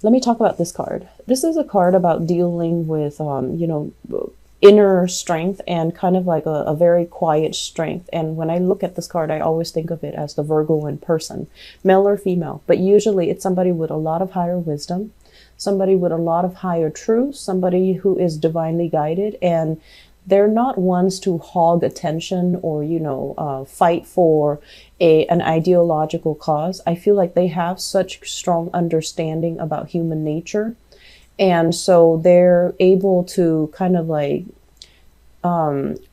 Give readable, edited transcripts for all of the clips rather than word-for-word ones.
Let me talk about this card. This is a card about dealing with, inner strength and kind of like a very quiet strength. And when I look at this card, I always think of it as the Virgo in person, male or female. But usually it's somebody with a lot of higher wisdom, somebody with a lot of higher truth, somebody who is divinely guided, and they're not ones to hog attention or, fight for an ideological cause. I feel like they have such strong understanding about human nature. And so they're able to kind of like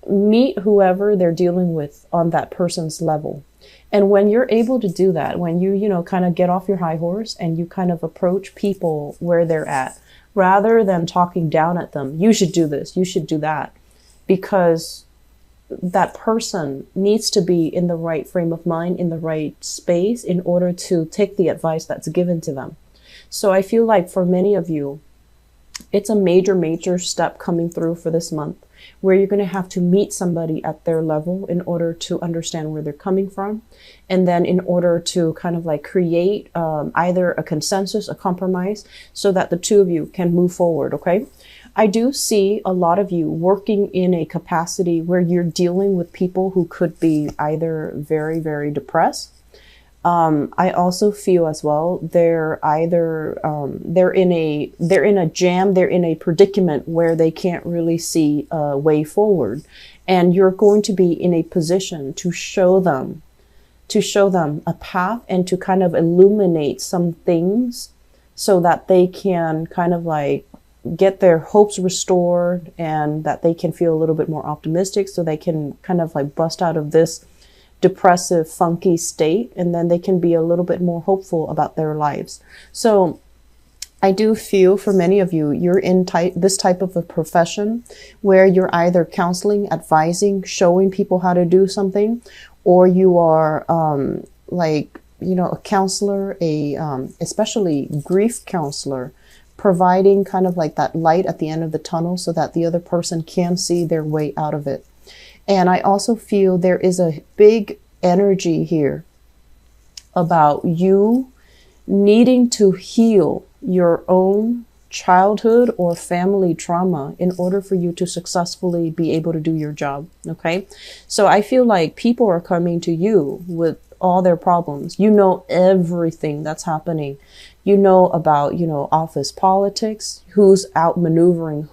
meet whoever they're dealing with on that person's level. And when you're able to do that, when you kind of get off your high horse and you kind of approach people where they're at, rather than talking down at them, you should do this, you should do that, because that person needs to be in the right frame of mind, in the right space in order to take the advice that's given to them. So I feel like for many of you, it's a major, major step coming through for this month where you're going to have to meet somebody at their level in order to understand where they're coming from. And then in order to kind of like create either a consensus, a compromise, so that the two of you can move forward. Okay. I do see a lot of you working in a capacity where you're dealing with people who could be either very, very depressed. I also feel as well, they're either, they're in a jam, they're in a predicament where they can't really see a way forward. And you're going to be in a position to show them a path and to kind of illuminate some things so that they can kind of like get their hopes restored and that they can feel a little bit more optimistic, so they can kind of like bust out of this depressive, funky state, and then they can be a little bit more hopeful about their lives. So I do feel for many of you, you're in this type of a profession where you're either counseling, advising, showing people how to do something, or you are a counselor, especially grief counselor, providing kind of like that light at the end of the tunnel so that the other person can see their way out of it. And I also feel there is a big energy here about you needing to heal your own childhood or family trauma in order for you to successfully be able to do your job. Okay. So I feel like people are coming to you with all their problems. You know everything that's happening. You know about, office politics, who's outmaneuvering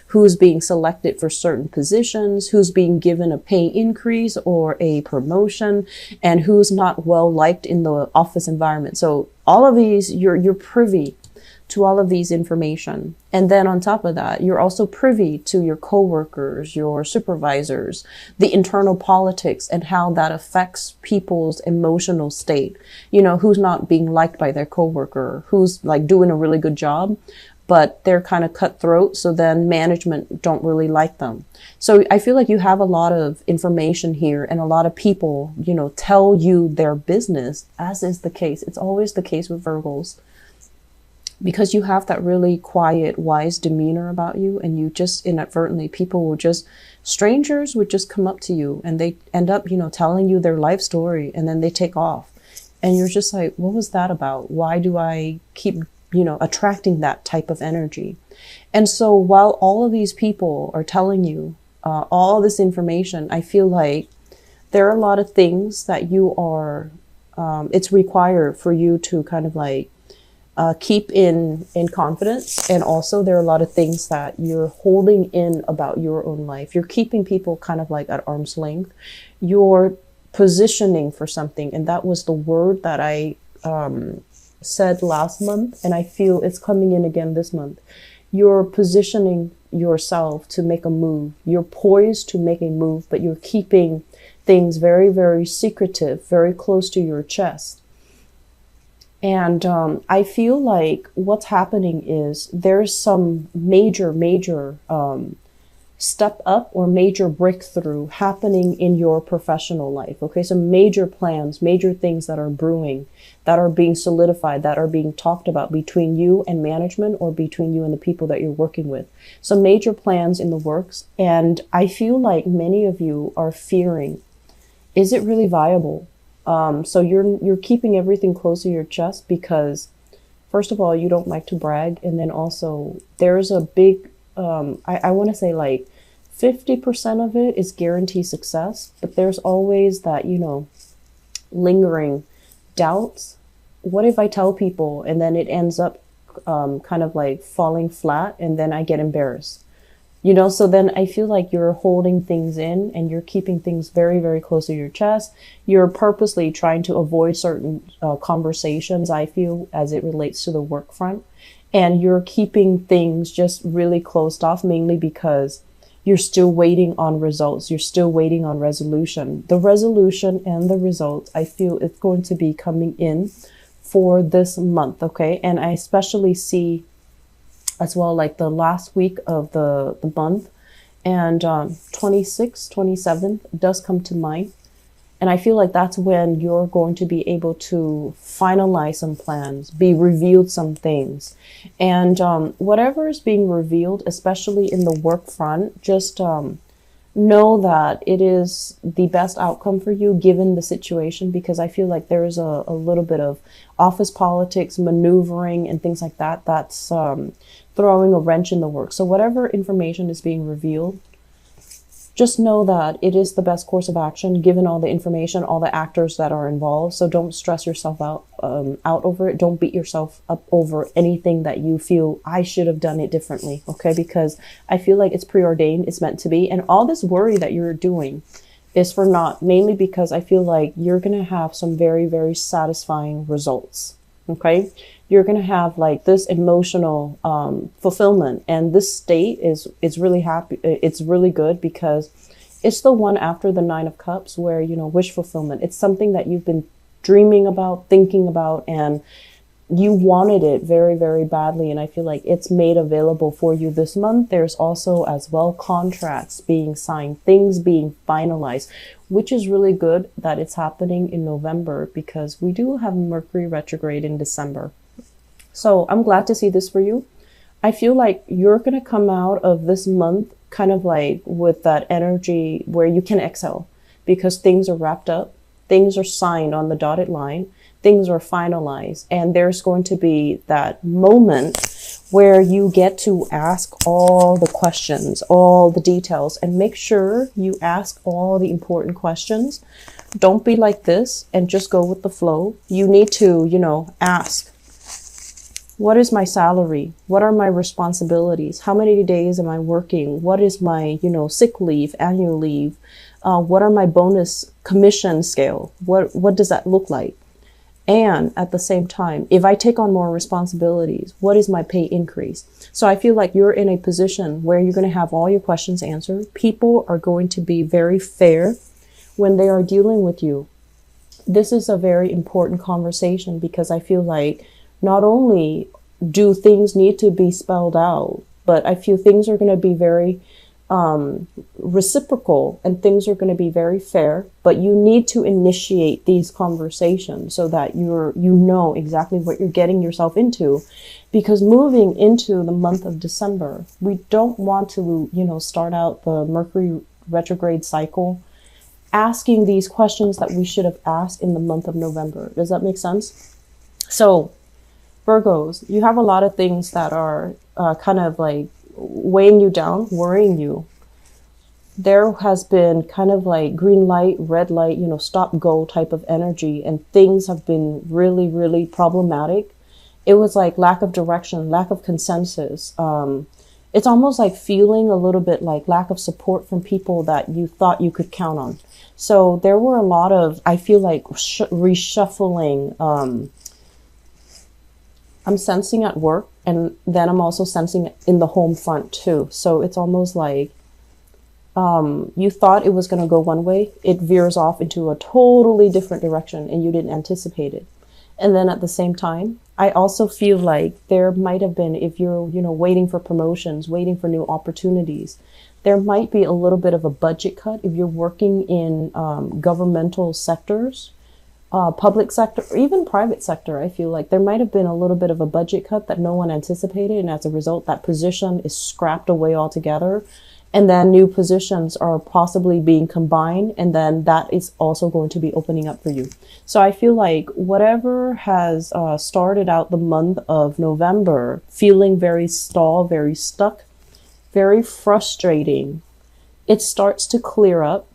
who's being selected for certain positions, who's being given a pay increase or a promotion, and who's not well liked in the office environment. So all of these, you're privy to all of these information. And then on top of that, you're also privy to your coworkers, your supervisors, the internal politics and how that affects people's emotional state. Who's not being liked by their coworker, who's like doing a really good job, but they're kind of cutthroat. So then management don't really like them. So I feel like you have a lot of information here, and a lot of people, tell you their business, as is the case. It's always the case with Virgos, because you have that really quiet, wise demeanor about you, and you just inadvertently, strangers would just come up to you and they end up, telling you their life story, and then they take off. And you're just like, what was that about? Why do I keep, attracting that type of energy? And so while all of these people are telling you all this information, I feel like there are a lot of things that you are, it's required for you to kind of like, keep in confidence. And also there are a lot of things that you're holding in about your own life. You're keeping people kind of like at arm's length. You're positioning for something. And that was the word that I said last month. And I feel it's coming in again this month. You're positioning yourself to make a move. You're poised to make a move, but you're keeping things very, very secretive, very close to your chest. And I feel like what's happening is there's some major step up or major breakthrough happening in your professional life. Okay, so major plans, major things that are brewing, that are being solidified, that are being talked about between you and management, or between you and the people that you're working with. So major plans in the works. And I feel like many of you are fearing, is it really viable? So you're keeping everything close to your chest because First of all, you don't like to brag. And then also there's a big, I want to say like 50% of it is guaranteed success, but there's always that, you know, lingering doubts. What if I tell people and then it ends up kind of like falling flat and then I get embarrassed? You know, so then I feel like you're holding things in and you're keeping things very, very close to your chest. You're purposely trying to avoid certain conversations, I feel, as it relates to the work front. And you're keeping things just really closed off, mainly because you're still waiting on results. You're still waiting on resolution. The resolution and the results, I feel it's going to be coming in for this month, okay? And I especially see as well, like the last week of the month, and 26th, 27th does come to mind. And I feel like that's when you're going to be able to finalize some plans, be revealed some things. And whatever is being revealed, especially in the work front, just know that it is the best outcome for you given the situation, because I feel like there is a little bit of office politics, maneuvering, and things like that. That's throwing a wrench in the works. So whatever information is being revealed, just know that it is the best course of action given all the information, all the actors that are involved. So don't stress yourself out over it. Don't beat yourself up over anything that you feel I should have done it differently, okay? Because I feel like it's preordained, it's meant to be. And all this worry that you're doing is for naught, mainly because I feel like you're going to have some very, very satisfying results, okay? You're going to have like this emotional fulfillment, and this state is really happy. It's really good because it's the one after the Nine of Cups where, you know, wish fulfillment. It's something that you've been dreaming about, thinking about, and you wanted it very, very badly. And I feel like it's made available for you this month. There's also as well contracts being signed, things being finalized, which is really good that it's happening in November because we do have Mercury retrograde in December. So I'm glad to see this for you. I feel like you're going to come out of this month kind of like with that energy where you can excel because things are wrapped up, things are signed on the dotted line, things are finalized, and there's going to be that moment where you get to ask all the questions, all the details, and make sure you ask all the important questions. Don't be like this and just go with the flow. You need to, you know, ask. What is my salary? What are my responsibilities? How many days am I working? What is my, you know, sick leave, annual leave? What are my bonus commission scale? What does that look like? And at the same time, if I take on more responsibilities, what is my pay increase? So I feel like you're in a position where you're going to have all your questions answered. People are going to be very fair when they are dealing with you. This is a very important conversation because I feel like not only do things need to be spelled out, but I feel things are going to be very reciprocal and things are going to be very fair, but you need to initiate these conversations so that you know exactly what you're getting yourself into, because moving into the month of December, we don't want to, you know, start out the Mercury retrograde cycle asking these questions that we should have asked in the month of November. Does that make sense? So Virgos, you have a lot of things that are kind of like weighing you down, worrying you. There has been kind of like green light, red light, you know, stop, go type of energy, and things have been really, really problematic. It was like lack of direction, lack of consensus. It's almost like feeling a little bit like lack of support from people that you thought you could count on. So there were a lot of, I feel like, reshuffling. I'm sensing at work, and then I'm also sensing in the home front too. So it's almost like you thought it was going to go one way. It veers off into a totally different direction and you didn't anticipate it. And then at the same time, I also feel like there might have been, if you're, you know, waiting for promotions, waiting for new opportunities, there might be a little bit of a budget cut if you're working in governmental sectors. Public sector, or even private sector, I feel like there might have been a little bit of a budget cut that no one anticipated. And as a result, that position is scrapped away altogether. And then new positions are possibly being combined, and then that is also going to be opening up for you. So I feel like whatever has started out the month of November feeling very stalled, very stuck, very frustrating, it starts to clear up.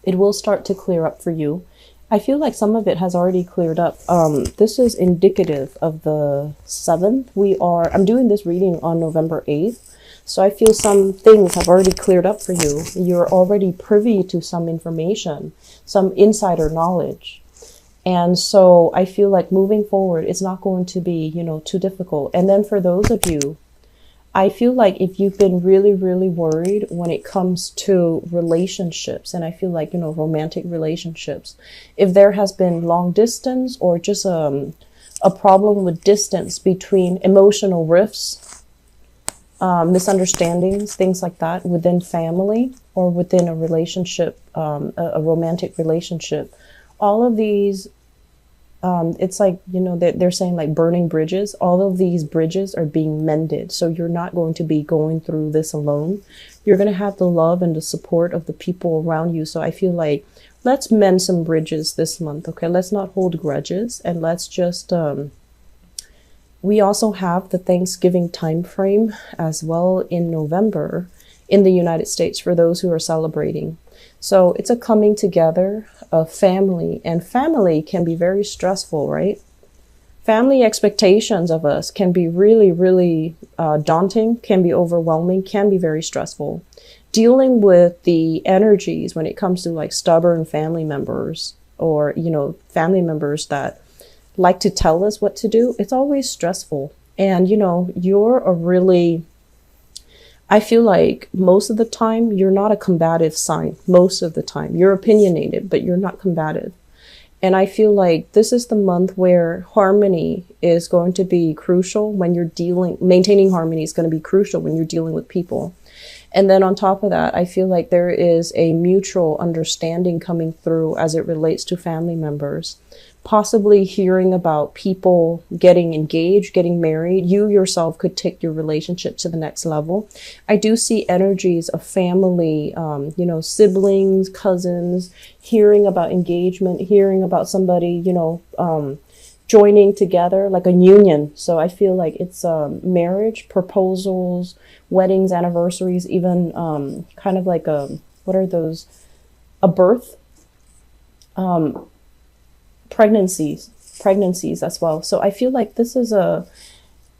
It will start to clear up for you. I feel like some of it has already cleared up. This is indicative of the 7th. I'm doing this reading on November 8th. So I feel some things have already cleared up for you. You're already privy to some information, some insider knowledge. And so I feel like moving forward, it's not going to be, too difficult. And then for those of you, I feel like if you've been really, really worried when it comes to relationships, and I feel like, romantic relationships, if there has been long distance or just a problem with distance between emotional rifts, misunderstandings, things like that within family or within a relationship, a romantic relationship, all of these, it's like, they're saying like burning bridges. All of these bridges are being mended. So you're not going to be going through this alone. You're going to have the love and the support of the people around you. So I feel like let's mend some bridges this month. Okay. Let's not hold grudges, and let's just, we also have the Thanksgiving time frame as well in November in the United States for those who are celebrating. So it's a coming together of family, and family can be very stressful, right? Family expectations of us can be really, really daunting, can be overwhelming, can be very stressful. Dealing with the energies when it comes to like stubborn family members or, family members that like to tell us what to do, it's always stressful. And, you're a really, I feel like most of the time, you're not a combative sign. Most of the time, you're opinionated, but you're not combative. And I feel like this is the month where harmony is going to be crucial when you're maintaining harmony is going to be crucial when you're dealing with people. And then on top of that, I feel like there is a mutual understanding coming through as it relates to family members. Possibly hearing about people getting engaged, getting married. You yourself could take your relationship to the next level. I do see energies of family, siblings, cousins, hearing about engagement, hearing about somebody, joining together like a union. So I feel like it's marriage, proposals, weddings, anniversaries, even kind of like what are those? A birth. Pregnancies as well. So I feel like this is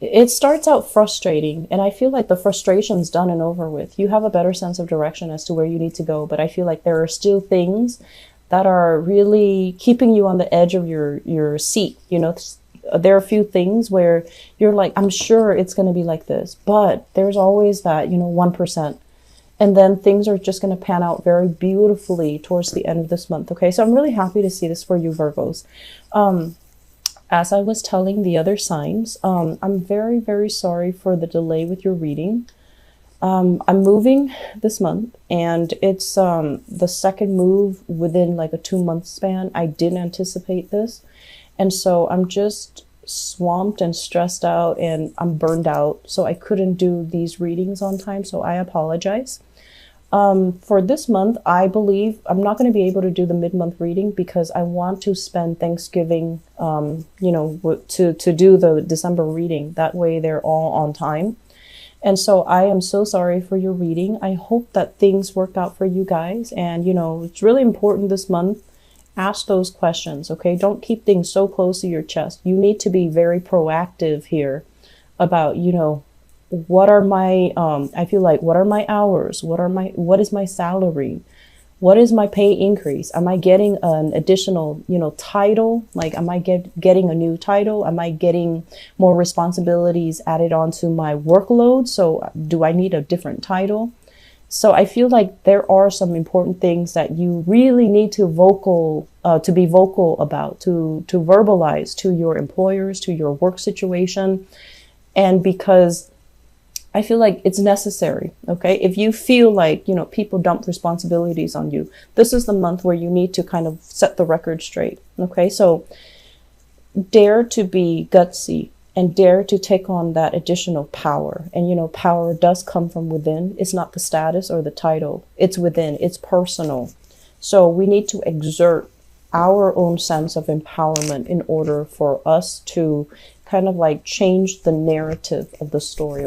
it starts out frustrating, and I feel like the frustration's done and over with. You have a better sense of direction as to where you need to go, but I feel like there are still things that are really keeping you on the edge of your seat. There are a few things where you're like, I'm sure it's going to be like this, but there's always that, 1%. And then things are just going to pan out very beautifully towards the end of this month. Okay, so I'm really happy to see this for you, Virgos. As I was telling the other signs, I'm very, very sorry for the delay with your reading. I'm moving this month, and it's the second move within like a 2-month span. I didn't anticipate this. And so I'm just swamped and stressed out, and I'm burned out. So I couldn't do these readings on time. So I apologize. For this month, I believe I'm not going to be able to do the mid-month reading because I want to spend Thanksgiving, to do the December reading. That way they're all on time. And so I am so sorry for your reading. I hope that things work out for you guys. And, it's really important this month. Ask those questions, okay? Don't keep things so close to your chest. You need to be very proactive here about, what are my, I feel like, what are my hours? What is my salary? What is my pay increase? Am I getting an additional, title? Like, am I getting a new title? Am I getting more responsibilities added onto my workload? So do I need a different title? So I feel like there are some important things that you really need to be vocal about, to verbalize to your employers, to your work situation. And because I feel like it's necessary, okay? If you feel like, people dump responsibilities on you, this is the month where you need to kind of set the record straight, okay? So dare to be gutsy and dare to take on that additional power. And, you know, power does come from within. It's not the status or the title. It's within. It's personal. So we need to exert our own sense of empowerment in order for us to kind of like change the narrative of the story.